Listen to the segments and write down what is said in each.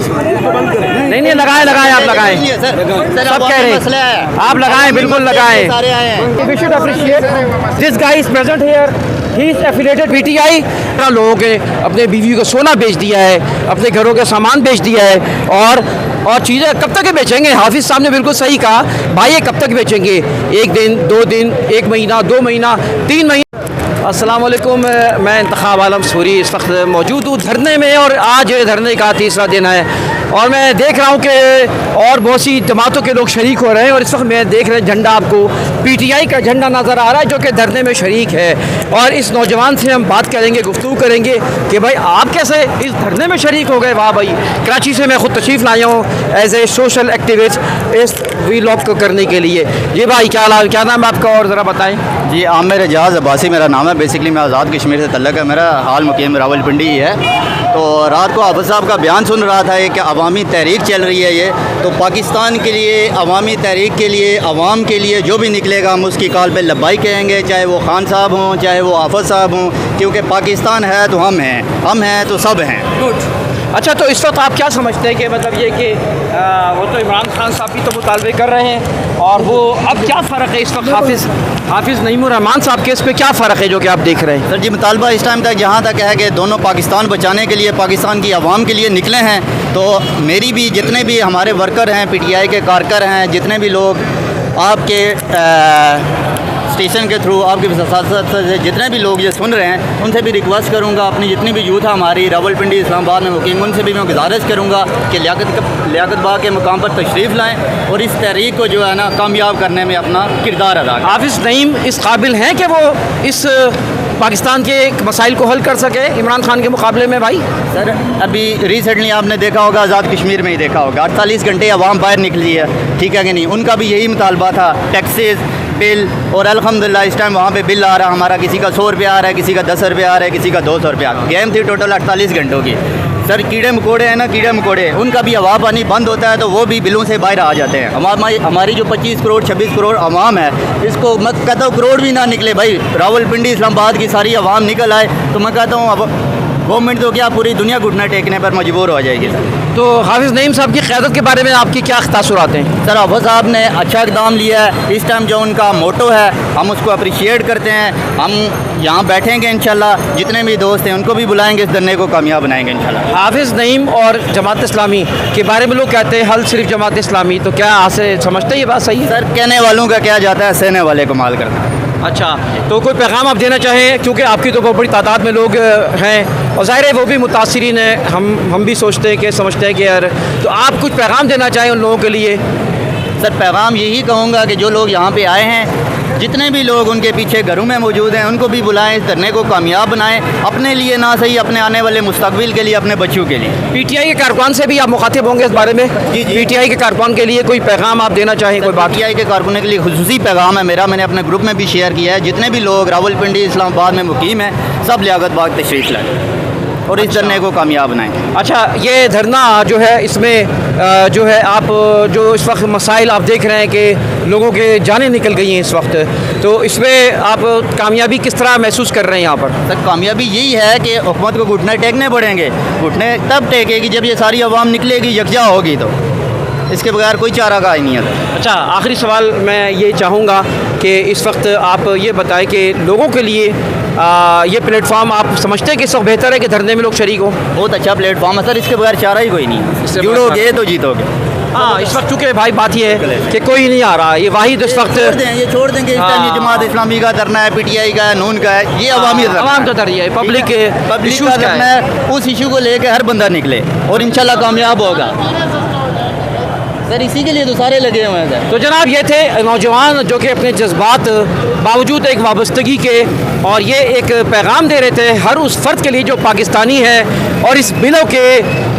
नहीं नहीं, लगाए लगाए, आप लगाएं, सब कह रहे हैं आप लगाएं, बिल्कुल लगाएं। We should appreciate this guy is present here, he is affiliated PTI. लोगों के अपने बीवी को सोना बेच दिया है, अपने घरों के सामान बेच दिया है, और चीज़ें कब तक बेचेंगे? हाफिज साहब ने बिल्कुल सही कहा, भाई ये कब तक बेचेंगे? 1 दिन, 2 दिन, 1 महीना, 2 महीना, 3 महीना। अस्सलाम वालेकुम, मैं इंतखाब आलम सूरी इस वक्त मौजूद हूँ धरने में, और आज धरने का तीसरा दिन है, और मैं देख रहा हूँ कि और बहुत सी जमातों के लोग शरीक हो रहे हैं। और इस वक्त मैं देख रहे झंडा, आपको पीटीआई का झंडा नज़र आ रहा है जो कि धरने में शरीक है। और इस नौजवान से हम बात करेंगे, गुफ्तगू करेंगे कि भाई आप कैसे इस धरने में शरीक हो गए। वाह भाई, कराची से मैं ख़ुद तशरीफ़ लाया हूँ एज ए सोशल एक्टिविस्ट इस व्लॉग को करने के लिए। ये भाई क्या नाम है आपका, और ज़रा बताएँ। जी, आमिर एजाज़ अब्बासी मेरा नाम है। बेसिकली मैं आज़ाद कश्मीर से तल्लक है मेरा, हाल मुकीम रावलपिंडी ही है। तो रात को हाफिज़ साहब का बयान सुन रहा था कि अवामी तहरीक चल रही है ये, तो पाकिस्तान के लिए, अवामी तहरीक के लिए, अवाम के लिए जो भी निकलेगा हम उसकी कॉल पे लब्बाई कहेंगे, चाहे वो खान साहब हों, चाहे वो हाफिज़ साहब हों, क्योंकि पाकिस्तान है तो हम हैं तो सब हैं। गुड। अच्छा, तो इस वक्त आप क्या समझते हैं कि मतलब ये कि वो तो इमरान खान साहब भी तो मुतालबे कर रहे हैं, और वो अब क्या फ़र्क है इस वक्त हाफिज़ नईमुर रहमान साहब के, इस पर क्या फ़र्क है जो कि आप देख रहे हैं? सर जी, मुतालबा इस टाइम तक जहाँ तक है कि दोनों पाकिस्तान बचाने के लिए, पाकिस्तान की आवाम के लिए निकले हैं। तो मेरी भी, जितने भी हमारे वर्कर हैं, पीटीआई के कारकर हैं, जितने भी लोग आपके स्टेशन के थ्रू, आपके साथ से जितने भी लोग ये सुन रहे हैं, उनसे भी रिक्वेस्ट करूंगा, अपनी जितनी भी यूथ है हमारी रावलपिंडी इस्लामाबाद में मुकीम, उनसे भी मैं गुजारिश करूंगा कि लियाकत बाग के मुकाम पर तशरीफ़ लाएं और इस तहरीक को जो है ना कामयाब करने में अपना किरदार अदा करें। हाफिज़ नईम इस काबिल हैं कि वो इस पाकिस्तान के मसाइल को हल कर सके इमरान खान के मुकाबले में? भाई सर, अभी रिसेंटली आपने देखा होगा, आज़ाद कश्मीर में ही देखा होगा, 48 घंटे आवाम बाहर निकली है, ठीक है कि नहीं? उनका भी यही मुतालबा था, टैक्सेस, बिल, और अल्हम्दुलिल्लाह इस टाइम वहाँ पे बिल आ रहा है हमारा, किसी का 100 रुपया आ रहा है, किसी का 10 रुपया आ रहा है, किसी का 200 रुपया। गेम थी टोटल 48 घंटों की। सर, कीड़े मकोड़े हैं ना, कीड़े मकोड़े, उनका भी हवा पानी बंद होता है तो वो भी बिलों से बाहर आ जाते हैं। हमारी जो 25 करोड़ 26 करोड़ आवाम है, इसको मैं कहता हूँ करोड़ भी ना निकले भाई, रावलपिंडी इस्लामाबाद की सारी आवाम निकल आए तो मैं कहता हूँ अब गवर्नमेंट तो क्या पूरी दुनिया घुटना टेकने पर मजबूर हो जाएगी। सर, तो हाफिज़ नईम साहब की क़यादत के बारे में आपकी क्या तासुरात हैं? सर, हाफिज़ साहब ने अच्छा इक़दाम लिया है। इस टाइम जो उनका मोटो है, हम उसको अप्रिशिएट करते हैं। हम यहाँ बैठेंगे इंशाल्लाह, जितने भी दोस्त हैं उनको भी बुलाएंगे, इस धरने को कामयाब बनाएंगे इंशाल्लाह। हाफिज़ नईम और जमात इस्लामी के बारे में लोग कहते हैं हल सिर्फ जमात इस्लामी, तो क्या आपसे समझते हैं ये बात सही है? सर, कहने वालों का क्या जाता है, सहने वाले को माल करता है। अच्छा, तो कोई पैगाम आप देना चाहें, क्योंकि आपकी तो बहुत बड़ी तादाद में लोग हैं और ज़ाहिर है वो भी मुतासिरीन हैं, हम भी सोचते हैं कि समझते हैं कि यार, तो आप कुछ पैगाम देना चाहें उन लोगों के लिए? सर, पैगाम यही कहूँगा कि जो लोग यहाँ पे आए हैं, जितने भी लोग उनके पीछे घरों में मौजूद हैं, उनको भी बुलाएं, इस धरने को कामयाब बनाएं, अपने लिए ना सही, अपने आने वाले मुस्तकबिल के लिए, अपने बच्चों के लिए। पीटीआई के कारकुन से भी आप मुखातिब होंगे इस बारे में? जी। पीटीआई के कारकुन के लिए कोई पैगाम आप देना चाहें? कोई बात? पीटीआई के कारकुनों के लिए खुसूसी पैगाम है मेरा, मैंने अपने ग्रुप में भी शेयर किया है। जितने भी लोग रावलपिंडी इस्लामाबाद में मुकीम हैं, सब लियाकत बाग तशरीफ़ लाएं और इस धरने को कामयाब बनाएं। अच्छा, ये धरना जो है, इसमें जो है आप जो इस वक्त मसाइल आप देख रहे हैं कि लोगों के जानें निकल गई हैं इस वक्त, तो इसमें आप कामयाबी किस तरह महसूस कर रहे हैं यहाँ पर? सर, कामयाबी यही है कि हुकूमत को घुटने टेकने पड़ेंगे। घुटने तब टेकेगी जब ये सारी आवाम निकलेगी, यकजा होगी, तो इसके बगैर कोई चारागाह ही नहीं है। अच्छा, आखिरी सवाल मैं ये चाहूँगा कि इस वक्त आप ये बताएं कि लोगों के लिए ये प्लेटफॉर्म आप समझते हैं कि सब बेहतर है कि धरने में लोग शरीक हो? बहुत अच्छा प्लेटफॉर्म है सर, इसके बगैर चारा ही कोई नहीं है। जुड़ोगे तो जीतोगे। हाँ, इस वक्त चूँकि भाई बात ये है कि कोई नहीं आ रहा, ये वाहिद इस वक्त ये छोड़ देंगे। इस टाइम ये जमात इस्लामी का धरना है, पीटीआई का है, नून का है, ये अवामी आवाम का धरना है, पब्लिक का धरना है। उस इशू को लेकर हर बंदा निकले और इंशाल्लाह कामयाब होगा। सर, इसी के लिए तो सारे लगे हुए हैं सर। तो जनाब, ये थे नौजवान जो कि अपने जज्बात बावजूद एक वाबस्तगी के, और ये एक पैगाम दे रहे थे हर उस फ़र्द के लिए जो पाकिस्तानी है और इस बिलों के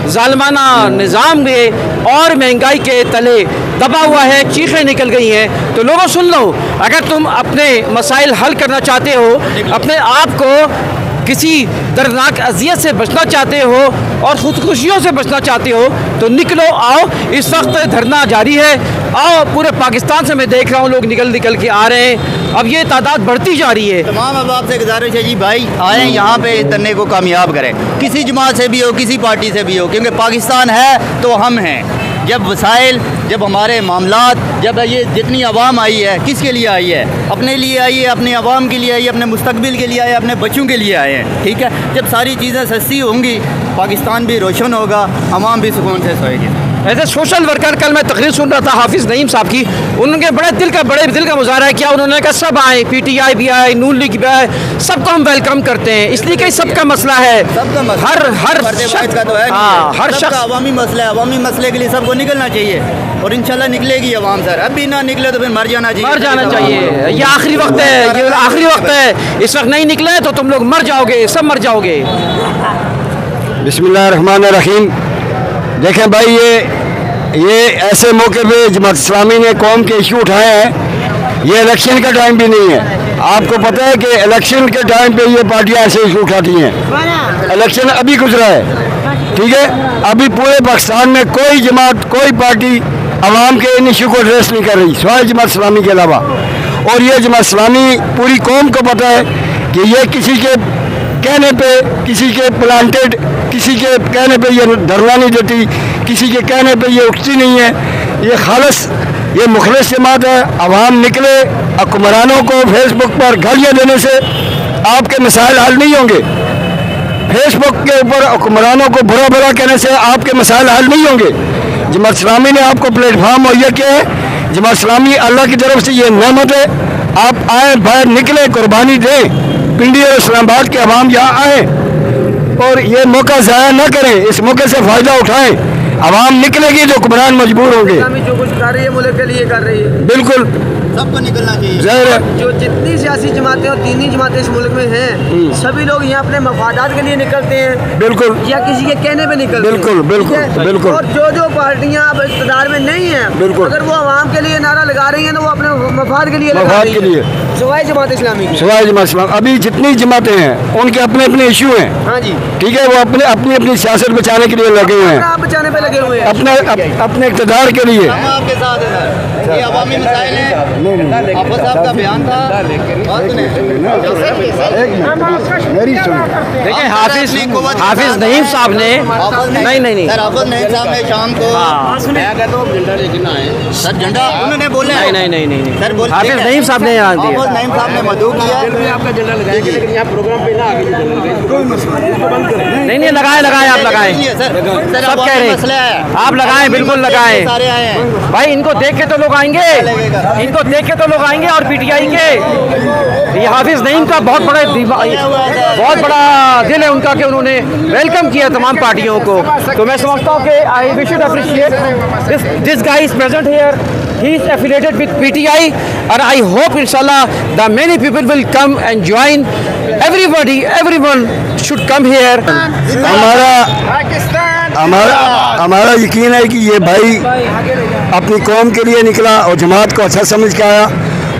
ज़ालिमाना निज़ाम में और महंगाई के तले दबा हुआ है, चीखें निकल गई हैं। तो लोगों, सुन लो, अगर तुम अपने मसाइल हल करना चाहते हो, अपने आप को किसी दर्दनाक अजियत से बचना चाहते हो और खुदकुशियों से बचना चाहते हो तो निकलो, आओ। इस वक्त धरना जारी है। आओ, पूरे पाकिस्तान से मैं देख रहा हूँ लोग निकल के आ रहे हैं। अब ये तादाद बढ़ती जा रही है। तमाम अहबाब से गुजारिश है जी, भाई आए यहाँ पे इस धरने को कामयाब करें, किसी जमात से भी हो, किसी पार्टी से भी हो, क्योंकि पाकिस्तान है तो हम हैं। जब वसाइल, जब हमारे मामलात, जब ये जितनी आवाम आई है, किसके लिए आई है? अपने लिए आई है, अपने आवाम के लिए आई है, अपने मुस्तकबिल के लिए आए, अपने बच्चों के लिए आए हैं। ठीक है, जब सारी चीज़ें सस्ती होंगी, पाकिस्तान भी रोशन होगा, आवाम भी सुकून से सोएगी। एज ए सोशल वर्कर कल मैं तकरीर सुन रहा था हाफिज़ नईम साहब की, उनके बड़े दिल का मुजाहरा किया। उन्होंने कहा सब आए, PTI भी आए, नून लीग भी आए, सबको हम वेलकम करते हैं, इसलिए कि सबका मसला है, सबका मसला हर शख्स का तो है, हर शख्स अवामी मसला है। अवामी मसले के लिए सबको निकलना चाहिए और इंशाल्लाह निकलेगी अवाम। सर अभी ना निकले तो फिर मर जाना चाहिए। ये आखिरी वक्त है, ये आखिरी वक्त है। इस वक्त नहीं निकले तो तुम लोग मर जाओगे, सब मर जाओगे। बिस्मिल्लाहिर्रहमानिर्रहीम। देखें भाई, ये ऐसे मौके पे जमात इस्लामी ने कौम के इशू उठाए हैं। ये इलेक्शन का टाइम भी नहीं है। आपको पता है कि इलेक्शन के टाइम पे ये पार्टियां ऐसे इशू उठाती हैं। इलेक्शन अभी गुजरा है, ठीक है। अभी पूरे पाकिस्तान में कोई जमात, कोई पार्टी आवाम के इन इशू को एड्रेस नहीं कर रही, सिवाय जमात इस्लामी के अलावा। और ये जमात इस्लामी पूरी कौम को पता है कि ये किसी के कहने पे, किसी के प्लांटेड, किसी के कहने पे ये धरना नहीं देती, किसी के कहने पे ये उठती नहीं है। ये खालस, ये मुखलिस जमात है। अवाम निकले, हुक्मरानों को फेसबुक पर गालियाँ देने से आपके मसाइल हल नहीं होंगे। फेसबुक के ऊपर हुक्मरानों को बुरा भला कहने से आपके मसाइल हल नहीं होंगे। जमात इस्लामी ने आपको प्लेटफार्म मुहैया किया है। जमात इस्लामी अल्लाह की तरफ से ये नेमत है। आप आए, बाहर निकले, कुर्बानी दें। पिंडी और इस्लामाबाद के अवाम यहाँ आए और ये मौका ज़ाया न करें, इस मौके से फ़ायदा उठाएं। अवाम निकलेगी तो हुक्मरान मजबूर होंगे। जो कुछ कर रही है मुल्क के लिए कर रही है, बिल्कुल सबको निकलना चाहिए। ज़ाहिर है, जो जितनी सियासी जमातें और दीनी जमातें इस मुल्क में हैं, सभी लोग यहाँ अपने मफादात के लिए निकलते हैं, बिल्कुल या किसी के कहने पे निकलते बिल्कुल हैं। बिल्कुल ठीक है? बिल्कुल। और जो पार्टियाँ अब इक़्तिदार में नहीं हैं, बिल्कुल। अगर वो आवाम के लिए नारा लगा रही हैं तो वो अपने मफाद के लिए लगा मफाद रही के हैं। लिए। सिवाय जमात इस्लामी की। सिवाय जमात इस्लामी, अभी जितनी जमातें हैं उनके अपने अपने इशू हैं, हाँ जी, ठीक है। वो अपनी सियासत बचाने के लिए लगे हुए हैं, आप बचाने पे लगे हुए हैं। अपने इक़्तिदार के लिए। हम आपके साथ हैं। ये अवामी मसाइल हैं। हाफिज़ साहब का बयान था। और सुने। देखिए हाफिज़ नईम साहब ने नहीं सर, हाफिज़ नईम साहब ने शाम को झंडा लेके ना आए। सर झंडा उन्होंने बोला है। नहीं सर बोल, हाफिज़ नईम साहब ने यहाँ दिया। हाफिज़ नईम साहब ने मदऊ किया। आपका झंडा लगाएंगे, लेकिन यहाँ प्रोग्राम पे ना आगे नहीं लगाए आप लगाएं, सर सब कह रहे मसला है, हैं आप लगाएं, बिल्कुल लगाएं। सारे आए हैं भाई इनको देख के तो लोग आएंगे, इनको देख के तो लोग आएंगे। और PTI के ये हाफिज़ नईम का बहुत बड़ा दिल है उनका कि उन्होंने वेलकम किया तमाम पार्टियों को। तो मैं समझता हूँ कि I we should appreciate this guy is present here. He is affiliated with PTI and I hope inshallah that many people will come and join. Everyone should come here. हमारा यकीन है कि ये भाई अपनी कौम के लिए निकला और जमात को अच्छा समझ के आया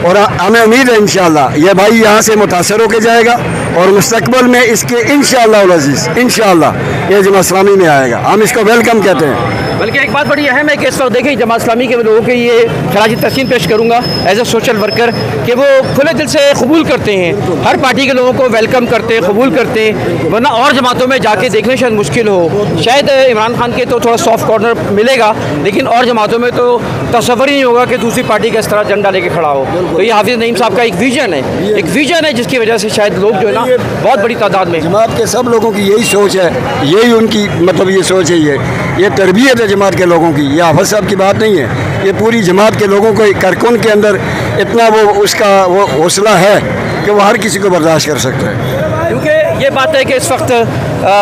और हमें उम्मीद है इंशाअल्लाह ये भाई यहाँ से मुतासर होकर जाएगा और मुस्तकबिल में इसके इंशाअल्लाह अज़ीज़ इंशाअल्लाह ये जमात इस्लामी में आएगा। हम इसको वेलकम कहते हैं। बल्कि एक बात बड़ी अहम है कि इस वक्त देखिए जमात इस्लामी के लोगों के ये खराज तहसीन पेश करूँगा एज ए सोशल वर्कर कि वो खुले दिल से कबूल करते हैं, हर पार्टी के लोगों को वेलकम करते हैं, कबूल करते हैं। वरना और जमातों में जाके देखने शायद मुश्किल हो, शायद इमरान खान के तो थोड़ा सॉफ्ट कॉर्नर मिलेगा, लेकिन और जमातों में तो तस्वर ही नहीं होगा कि दूसरी पार्टी का इस तरह झंडा लेके खड़ा हो। तो ये हाफिज़ नईम साहब का एक विजन है जिसकी वजह से शायद लोग जो है ना बहुत बड़ी तादाद में। जमात के सब लोगों की यही सोच है, यही उनकी मतलब ये सोच है, ये तरबियत है जमात के लोगों की। ये हाफिज़ साहब की बात नहीं है, ये पूरी जमात के लोगों को कारकुन के अंदर इतना उसका हौसला है कि वो हर किसी को बर्दाश्त कर सकता है। क्योंकि ये बात है कि इस वक्त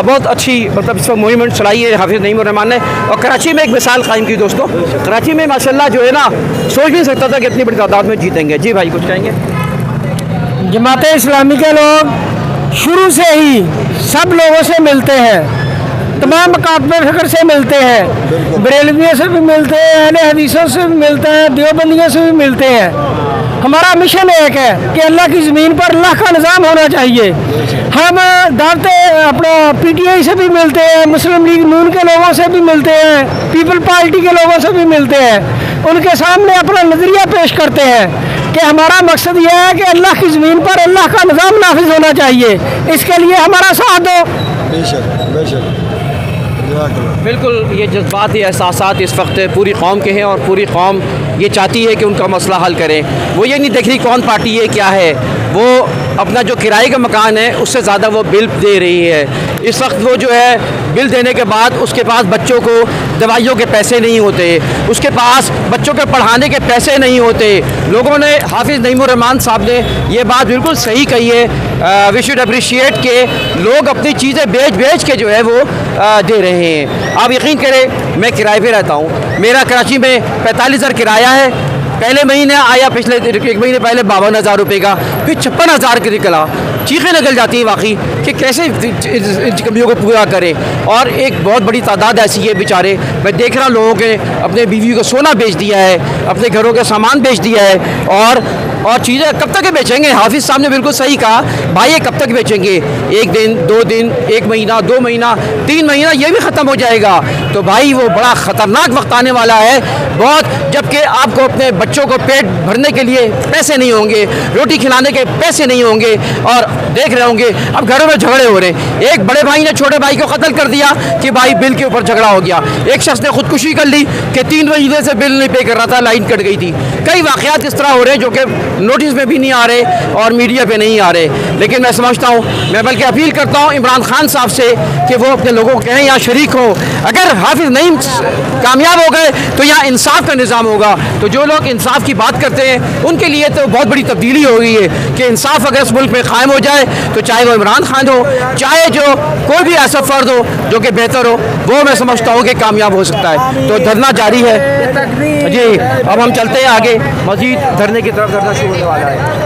बहुत अच्छी मतलब इस वक्त मूवमेंट चलाई है हाफिज़ नईम रहमान ने और कराची में एक मिसाल कायम की। दोस्तों कराची में माशाल्लाह जो है ना सोच नहीं सकता था कि इतनी बड़ी तादाद में जीतेंगे। जी भाई कुछ कहेंगे? जमात इस्लामी के लोग शुरू से ही सब लोगों से मिलते हैं तमाम मकातब फ़िक्र से मिलते हैं, बरेलवियों से भी मिलते हैं, अहले हदीसों से भी मिलते हैं, देवबंदियों से भी मिलते हैं। हमारा मिशन एक है कि अल्लाह की ज़मीन पर अल्लाह का निज़ाम होना चाहिए। हम दावत अपना PTI से भी मिलते हैं, मुस्लिम लीग नून के लोगों से भी मिलते हैं, पीपल पार्टी के लोगों से भी मिलते हैं। उनके सामने अपना नज़रिया पेश करते हैं कि हमारा मकसद यह है कि अल्लाह की ज़मीन पर अल्लाह का निज़ाम नाफिज होना चाहिए। इसके लिए हमारा साथ दो। बेशक बेशक। बिल्कुल, ये जज्बात, ये एहसासात इस वक्त पूरी कौम के हैं और पूरी कौम ये चाहती है कि उनका मसला हल करें। वो ये नहीं देख रही कौन पार्टी है क्या है, वो अपना जो किराए का मकान है उससे ज़्यादा वो बिल दे रही है। इस वक्त वो जो है बिल देने के बाद उसके पास बच्चों को दवाइयों के पैसे नहीं होते, उसके पास बच्चों के पढ़ाने के पैसे नहीं होते। लोगों ने, हाफिज़ नईमुर रहमान साहब ने ये बात बिल्कुल सही कही है, वी शुड अप्रिशिएट के लोग अपनी चीज़ें बेच के जो है वो दे रहे हैं। आप यकीन करें, मैं किराए पे रहता हूँ, मेरा कराची में 45,000 किराया है। पहले महीने आया, पिछले 1 महीने पहले 52,000 रुपये का, फिर 56,000 के निकला। चीखें निकल जाती हैं वाकई कि कैसे इन कमियों को पूरा करें। और एक बहुत बड़ी तादाद ऐसी है बेचारे, मैं देख रहा लोगों के अपने बीवी को सोना बेच दिया है, अपने घरों के सामान बेच दिया है, और चीज़ें कब तक बेचेंगे। हाफिज़ साहब ने बिल्कुल सही कहा, भाई ये कब तक बेचेंगे, 1 दिन 2 दिन 1 महीना 2 महीना 3 महीना ये भी ख़त्म हो जाएगा। तो भाई वो बड़ा ख़तरनाक वक्त आने वाला है बहुत, जबकि आपको अपने बच्चों को पेट भरने के लिए पैसे नहीं होंगे, रोटी खिलाने के पैसे नहीं होंगे, और देख रहे होंगे अब घरों में झगड़े हो रहे हैं। एक बड़े भाई ने छोटे भाई को कत्ल कर दिया कि भाई बिल के ऊपर झगड़ा हो गया। एक शख्स ने खुदकुशी कर ली कि 3 महीने से बिल नहीं पे कर रहा था, लाइन कट गई थी। कई वाक़यात इस तरह हो रहे हैं जो कि नोटिस में भी नहीं आ रहे और मीडिया पे नहीं आ रहे। लेकिन मैं समझता हूँ, मैं बल्कि अपील करता हूँ इमरान खान साहब से कि वो अपने लोगों को कहें या शरीक हो, अगर हाफिज़ नईम कामयाब हो गए तो यहाँ इंसाफ का निज़ाम होगा। तो जो लोग इंसाफ की बात करते हैं उनके लिए तो बहुत बड़ी तब्दीली हो गई है कि इंसाफ अगर इस मुल्क में कायम हो जाए, तो चाहे वो इमरान खान हो, चाहे जो कोई भी ऐसा फ़र्द हो जो कि बेहतर हो, वो मैं समझता हूँ कि कामयाब हो सकता है। तो धरना जारी है जी। अब हम चलते हैं आगे, मज़ीद धरने की तरफ, धरना शुरू होने वाला है।